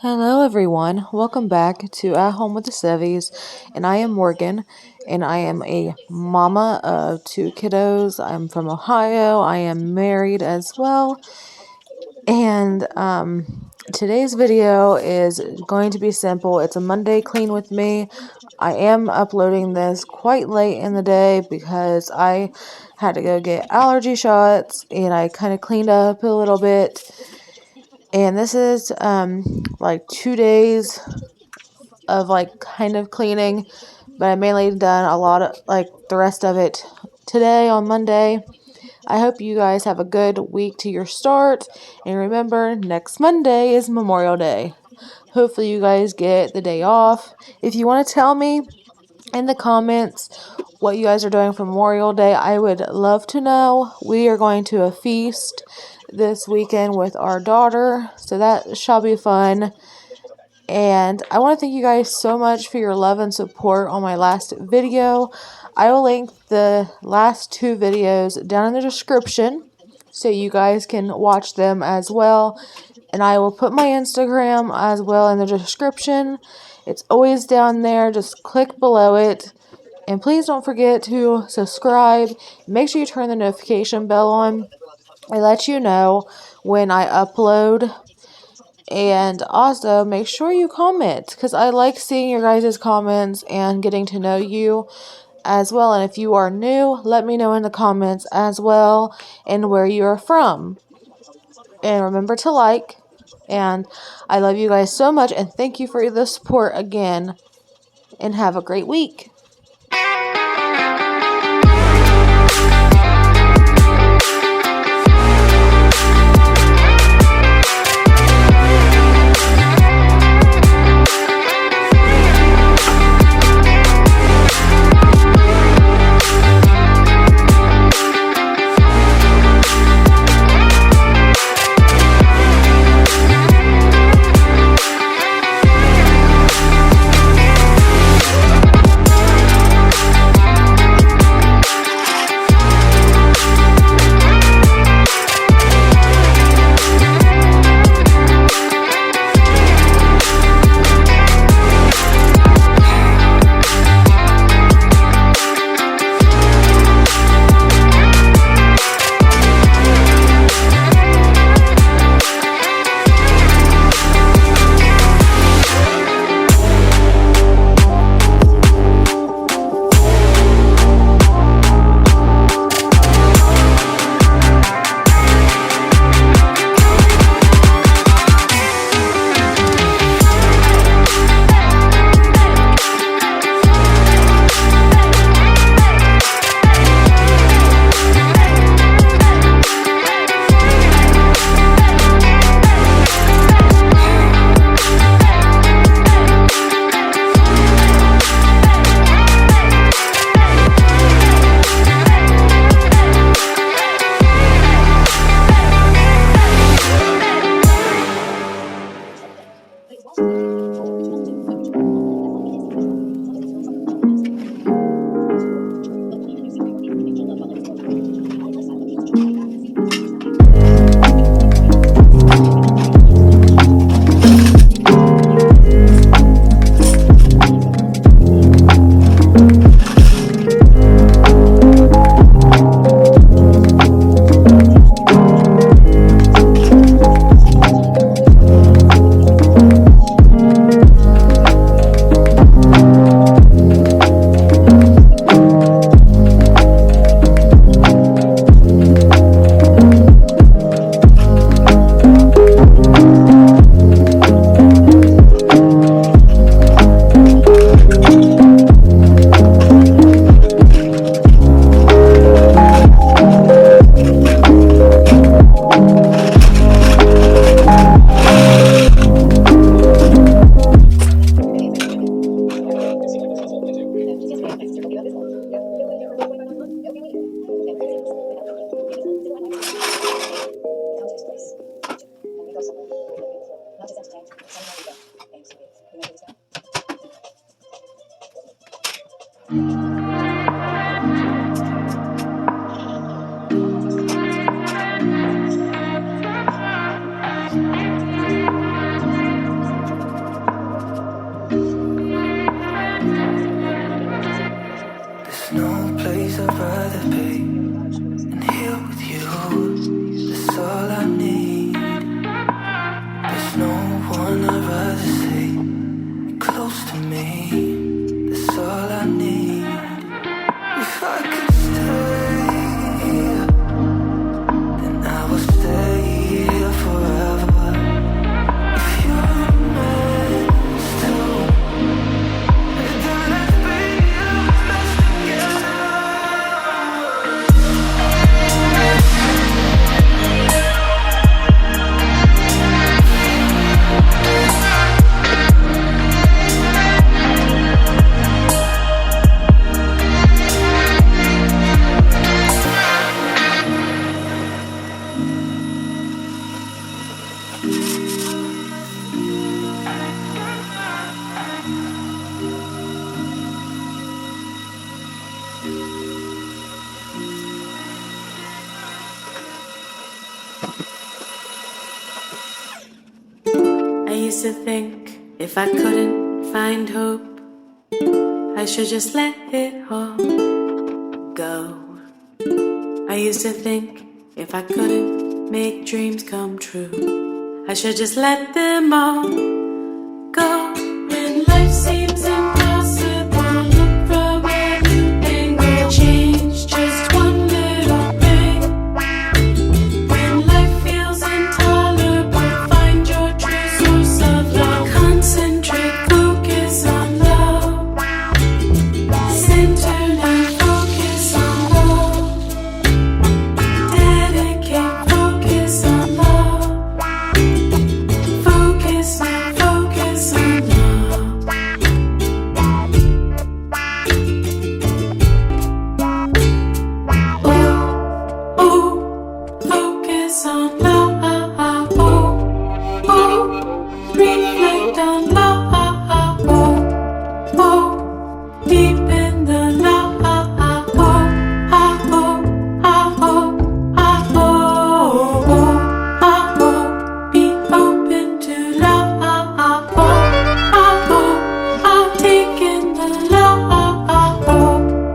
Hello everyone, welcome back to At Home with the Sevies, and I am Morgan, and I am a mama of two kiddos. I'm from Ohio, I am married as well, and today's video is going to be simple. It's a Monday clean with me. I am uploading this quite late in the day because I had to go get allergy shots, and I kind of cleaned up a little bit. And this is like 2 days of like kind of cleaning, but I mainly done a lot of like the rest of it today on Monday. I hope you guys have a good week to your start, and remember, next Monday is Memorial Day. Hopefully you guys get the day off. If you want to tell me in the comments what you guys are doing for Memorial Day, I would love to know. We are going to a feast this weekend with our daughter, so that shall be fun. And I want to thank you guys so much for your love and support on my last video. I will link the last two videos down in the description so you guys can watch them as well. And I will put my Instagram as well in the description. It's always down there. Just click below it. And please don't forget to subscribe. Make sure you turn the notification bell on. I let you know when I upload. And also make sure you comment, because I like seeing your guys' comments and getting to know you as well. And if you are new, let me know in the comments as well and where you are from. And remember to like. And I love you guys so much, and thank you for the support again. And have a great week. used to think if I couldn't find hope, I should just let it all go. I used to think if I couldn't make dreams come true, I should just let them all go. When life seems impossible, look from a new angle. Change just one little thing. When life feels intolerable, find your true source of love. Concentrate, focus on love. Center and focus on love. Dedicate, focus on love. Focus on love. Oh, oh, focus on love. Oh, oh, reflect on love. Oh, oh, deep in the love. Oh, oh, oh, oh, oh, oh, oh, be open to love. Oh, oh, oh, take in the love. Oh,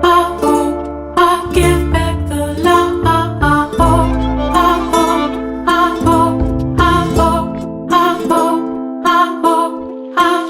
oh, oh, give back the love. Oh, oh, oh, oh, oh, oh, oh, oh, oh, oh,